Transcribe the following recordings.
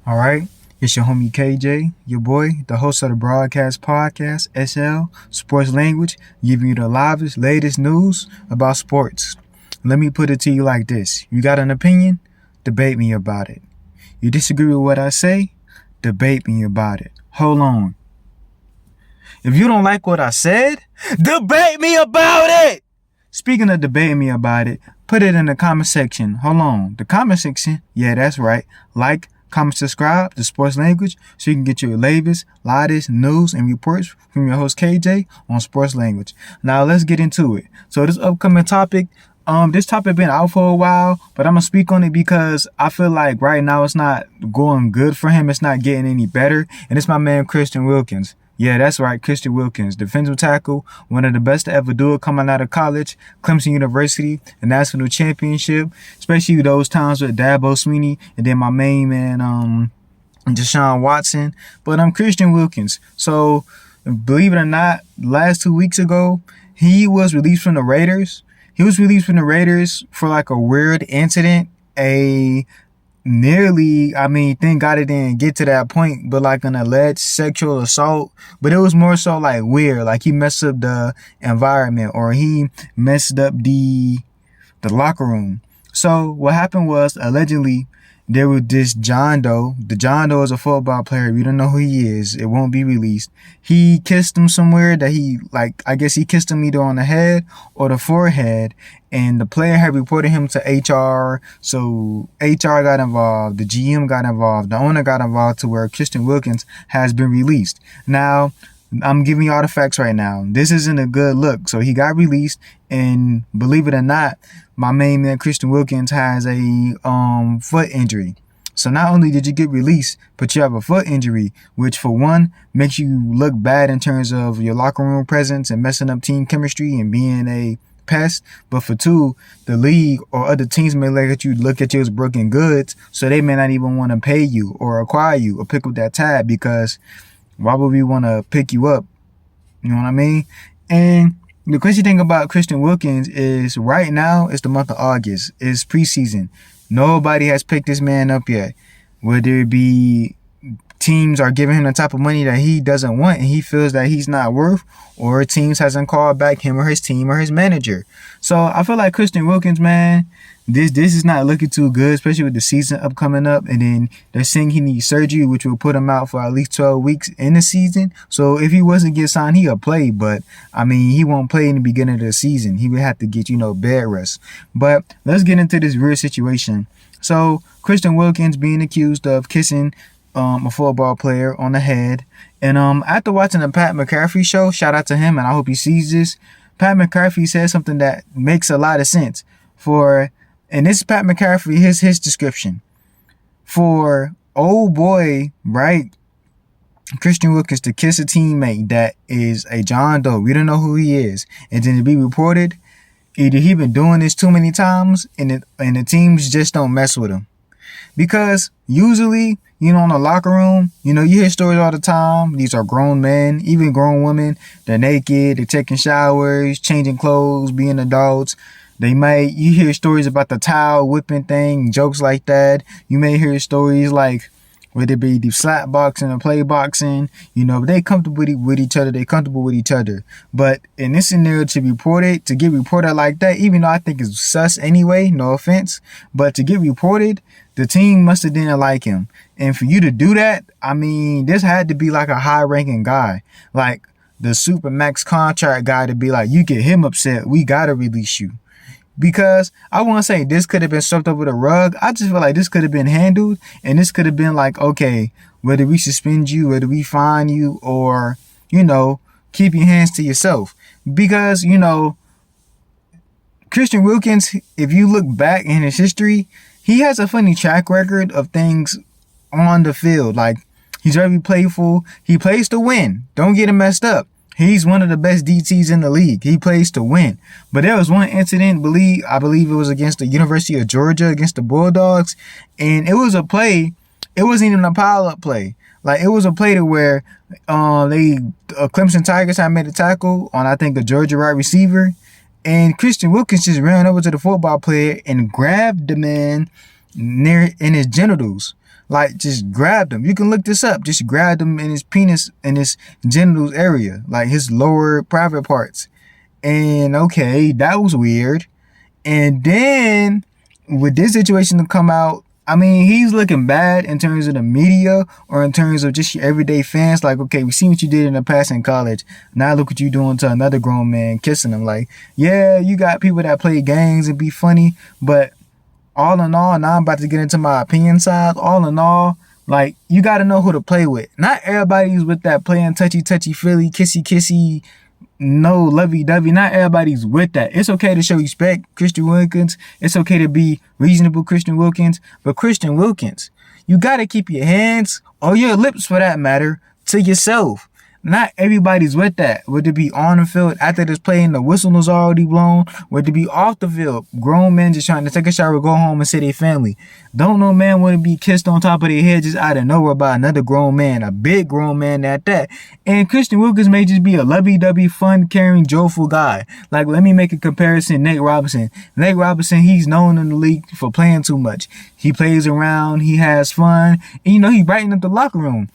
All right. It's your homie KJ, your boy, the host of the Broadcast Podcast, SL, Sports Language, giving you the livest, latest news about sports. Let me put it to you like this. You got an opinion? Debate me about it. You disagree with what I say? Debate me about it. Hold on. If you don't like what I said, debate me about it! Speaking of debating me about it, put it in the comment section. Hold on. The comment section? Yeah, that's right. Like, comment, subscribe to Sports Language so you can get your latest news and reports from your host KJ on Sports Language. Now let's get into it. So this upcoming topic, this topic been out for a while, but I'm gonna speak on it because I feel like right now it's not going good for him. It's not getting any better, and it's my man Christian Wilkins. Yeah, that's right, Christian Wilkins, defensive tackle, one of the best to ever do it coming out of college, Clemson University, the national championship, especially those times with Dabo Sweeney and then my main man, Deshaun Watson. But I'm Christian Wilkins. So, believe it or not, last 2 weeks ago, he was released from the Raiders. He was released from the Raiders for like a weird incident, thank God it didn't get to that point, but like an alleged sexual assault. But it was more so like weird, like he messed up the environment or he messed up the locker room. So what happened was allegedly there was this John Doe. The John Doe is a football player. We don't know who he is. It won't be released. He kissed him somewhere that I guess he kissed him either on the head or the forehead. And the player had reported him to HR. So HR got involved. The GM got involved. The owner got involved to where Christian Wilkins has been released. Now, I'm giving you all the facts right now. This isn't a good look. So he got released, and believe it or not, my main man Christian Wilkins has a foot injury. So not only did you get released, but you have a foot injury, which for one makes you look bad in terms of your locker room presence and messing up team chemistry and being a pest. But for two, the league or other teams may look at you as broken goods, so they may not even want to pay you or acquire you or pick up that tab, because why would we want to pick you up? You know what I mean? And the crazy thing about Christian Wilkins is right now it's the month of August. It's preseason. Nobody has picked this man up yet. Whether it be teams are giving him the type of money that he doesn't want and he feels that he's not worth, or teams hasn't called back him or his team or his manager. So I feel like Christian Wilkins, man, this is not looking too good, especially with the season coming up. And then they're saying he needs surgery, which will put him out for at least 12 weeks in the season. So if he wasn't get signed, he'll play. But I mean, he won't play in the beginning of the season. He would have to get, bed rest. But let's get into this weird situation. So Christian Wilkins being accused of kissing a football player on the head. And after watching the Pat McAfee show, shout out to him, and I hope he sees this, Pat McAfee said something that makes a lot of sense. And this is Pat McAfee, his description. For old boy, right, Christian Wilkins to kiss a teammate that is a John Doe, we don't know who he is, and then to be reported, either he been doing this too many times and the teams just don't mess with him. Because usually, in the locker room, you hear stories all the time. These are grown men, even grown women. They're naked, they're taking showers, changing clothes, being adults. You hear stories about the towel whipping thing, jokes like that. You may hear stories like, whether it be the slap boxing or play boxing, they comfortable with each other, they comfortable with each other. But in this scenario, to get reported like that, even though I think it's sus anyway, no offense, but to get reported, the team must have didn't like him. And for you to do that, I mean, this had to be like a high ranking guy, like the super max contract guy, to be like, you get him upset, we gotta release you. Because I want to say this could have been swept over the rug. I just feel like this could have been handled, and this could have been like, okay, whether we suspend you, whether we fine you, or, keep your hands to yourself. Because, Christian Wilkins, if you look back in his history, he has a funny track record of things on the field. Like, he's very playful. He plays to win. Don't get him messed up. He's one of the best DTs in the league. He plays to win. But there was one incident, I believe it was against the University of Georgia, against the Bulldogs. And it was a play. It wasn't even a pile-up play. Like, it was a play to where Clemson Tigers had made a tackle on, I think, a Georgia wide receiver. And Christian Wilkins just ran over to the football player and grabbed the man in his genitals. Like, just grabbed him. You can look this up. Just grabbed him in his penis, in his genitals area, like his lower private parts. And okay, that was weird. And then with this situation to come out, I mean, he's looking bad in terms of the media or in terms of just your everyday fans. Like, okay, we see what you did in the past in college. Now look what you doing to another grown man, kissing him. Like, yeah, you got people that play games and be funny, but all in all, now I'm about to get into my opinion side. All in all, like, you got to know who to play with. Not everybody's with that playing touchy, feely, kissy, kissy, no lovey-dovey. Not everybody's with that. It's okay to show respect, Christian Wilkins. It's okay to be reasonable, Christian Wilkins. But Christian Wilkins, you got to keep your hands, or your lips for that matter, to yourself. Not everybody's with that. Would it be on the field after this play and the whistle was already blown? Would it be off the field? Grown men just trying to take a shower, go home, and see their family. Don't no man want to be kissed on top of their head just out of nowhere by another grown man, a big grown man at that. And Christian Wilkins may just be a lovey-dovey, fun-caring, joyful guy. Like, let me make a comparison. Nate Robinson. Nate Robinson, he's known in the league for playing too much. He plays around, he has fun, and he brightened up the locker room.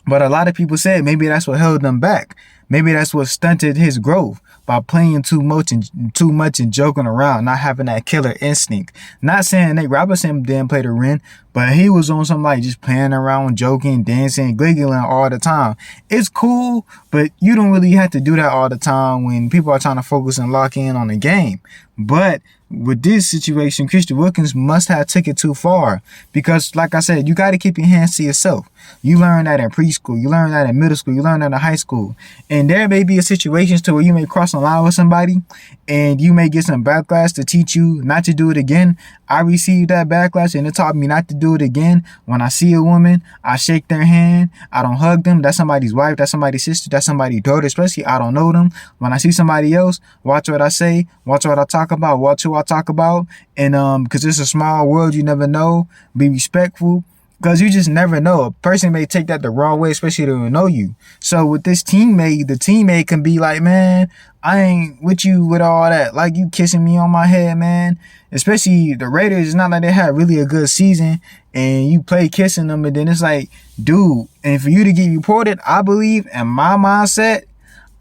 But a lot of people said maybe that's what held him back. Maybe that's what stunted his growth, by playing too much and joking around, not having that killer instinct. Not saying Nate Robinson didn't play the Ren, but he was on some like just playing around, joking, dancing, giggling all the time. It's cool, but you don't really have to do that all the time when people are trying to focus and lock in on the game. But with this situation, Christian Wilkins must have took it too far, because like I said, you got to keep your hands to yourself. You learn that in preschool, you learn that in middle school, you learn that in high school. And there may be a situations to where you may cross a line with somebody and you may get some backlash to teach you not to do it again. I received that backlash and it taught me not to do it again. When I see a woman, I shake their hand. I don't hug them. That's somebody's wife. That's somebody's sister. That's somebody's daughter, especially I don't know them. When I see somebody else, watch what I say, watch what I talk about, watch who I talk about. And because it's a small world, you never know. Be respectful. Because you just never know. A person may take that the wrong way, especially if they don't know you. So with this teammate, the teammate can be like, man, I ain't with you with all that. Like, you kissing me on my head, man. Especially the Raiders, it's not like they had really a good season and you play kissing them, and then it's like, dude, and for you to get reported, I believe, in my mindset,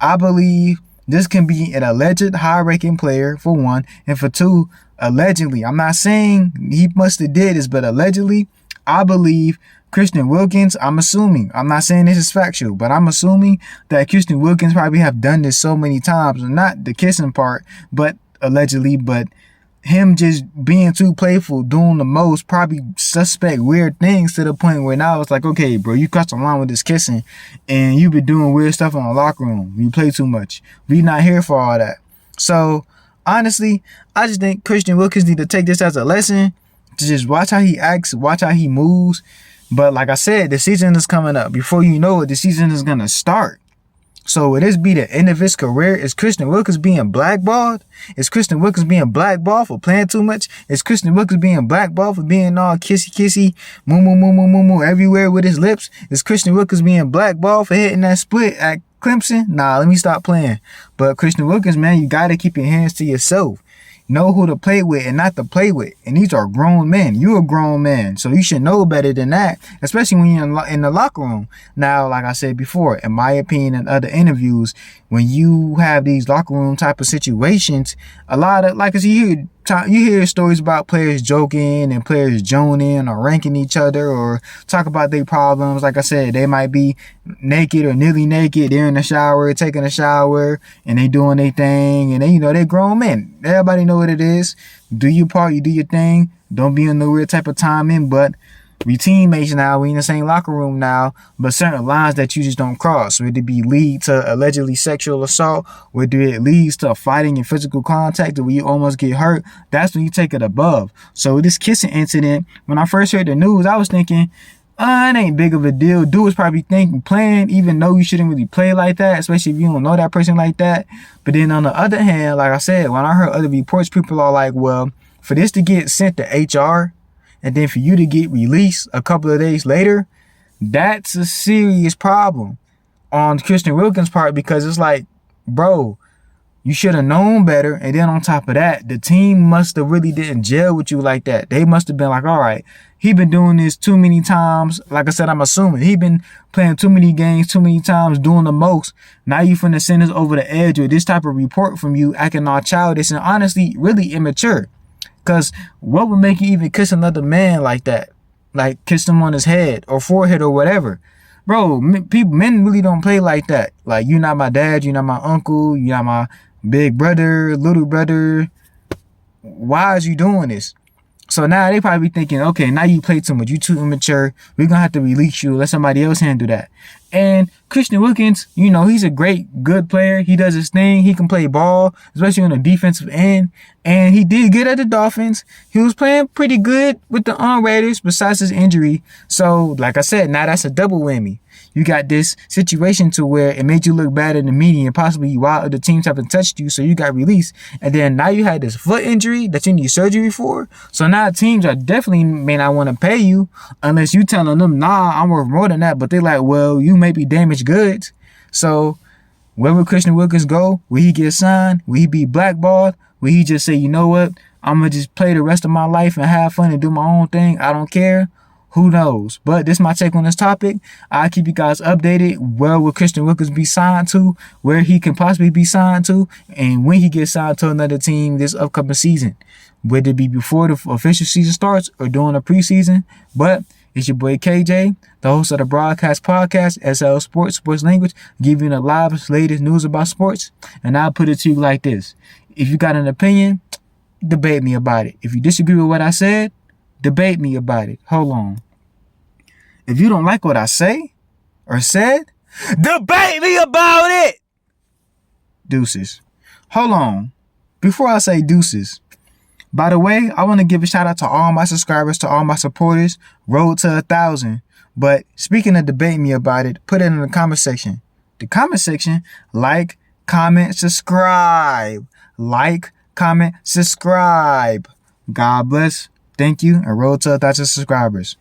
I believe this can be an alleged high-ranking player, for one, and for two, allegedly. I'm not saying he must have did this, but allegedly, I believe Christian Wilkins, I'm assuming, I'm not saying this is factual, but I'm assuming that Christian Wilkins probably have done this so many times, not the kissing part, but allegedly, but him just being too playful, doing the most, probably suspect weird things to the point where now it's like, okay, bro, you crossed the line with this kissing and you've been doing weird stuff in the locker room. You play too much. We not here for all that. So honestly, I just think Christian Wilkins need to take this as a lesson, to just watch how he acts, watch how he moves. But like I said, the season is coming up. Before you know it, the season is going to start. So would this be the end of his career? Is Christian Wilkins being blackballed? Is Christian Wilkins being blackballed for playing too much? Is Christian Wilkins being blackballed for being all kissy, moo, moo, moo, moo, moo, moo, everywhere with his lips? Is Christian Wilkins being blackballed for hitting that split at Clemson? Nah, let me stop playing. But Christian Wilkins, man, you got to keep your hands to yourself. Know who to play with and not to play with. And these are grown men. You're a grown man, so you should know better than that, especially when you're in the locker room. Now, like I said before, in my opinion and other interviews, when you have these locker room type of situations, a lot of, like, you hear stories about players joking and players joning or ranking each other or talk about their problems. Like I said, they might be naked or nearly naked. They're in the shower, taking a shower, and they doing their thing. And they, they're grown men. Everybody know what it is. Do your part, you do your thing. Don't be in no weird type of timing, but we teammates now, we in the same locker room now, but certain lines that you just don't cross, whether it be lead to allegedly sexual assault, whether it leads to fighting and physical contact, or where you almost get hurt, that's when you take it above. So this kissing incident, when I first heard the news, I was thinking, it ain't big of a deal. Dude was probably playing, even though you shouldn't really play like that, especially if you don't know that person like that. But then on the other hand, like I said, when I heard other reports, people are like, well, for this to get sent to HR, and then for you to get released a couple of days later, that's a serious problem on Christian Wilkins' part, because it's like, bro, You should have known better. And then on top of that, the team must have really didn't gel with you like that. They must have been like, all right, he been doing this too many times. Like I said, I'm assuming he been playing too many games, too many times, doing the most. Now you finna send us over the edge with this type of report from you, acting all childish and honestly really immature. Cause what would make you even kiss another man like that? Like kiss him on his head or forehead or whatever. Bro, men really don't play like that. Like, you're not my dad, you're not my uncle, you're not my big brother, little brother. Why is you doing this? So now they probably thinking, okay, now you play too much. You too immature. We're going to have to release you. Let somebody else handle that. And Christian Wilkins, you know, he's a good player. He does his thing. He can play ball, especially on the defensive end. And he did good at the Dolphins. He was playing pretty good with the Raiders besides his injury. So, like I said, now that's a double whammy. You got this situation to where it made you look bad in the media and possibly while other teams haven't touched you, so you got released. And then now you had this foot injury that you need surgery for. So now teams are definitely may not want to pay you unless you telling them, nah, I'm worth more than that. But they're like, well, you may be damaged goods. So where would Christian Wilkins go? Will he get signed? Will he be blackballed? Will he just say, you know what? I'm going to just play the rest of my life and have fun and do my own thing. I don't care. Who knows? But this is my take on this topic. I'll keep you guys updated. Where will Christian Wilkins be signed to? Where he can possibly be signed to? And when he gets signed to another team this upcoming season. Whether it be before the official season starts or during the preseason. But it's your boy KJ, the host of the Broadcast Podcast, SL Sports Language, giving you the live latest news about sports. And I'll put it to you like this. If you got an opinion, debate me about it. If you disagree with what I said, debate me about it. Hold on. If you don't like what I say or said, debate me about it. Deuces. Hold on. Before I say deuces, by the way, I want to give a shout out to all my subscribers, to all my supporters. Road to 1,000. But speaking of debate me about it, put it in the comment section. The comment section, like, comment, subscribe. Like, comment, subscribe. God bless. Thank you. And road to 1,000 subscribers.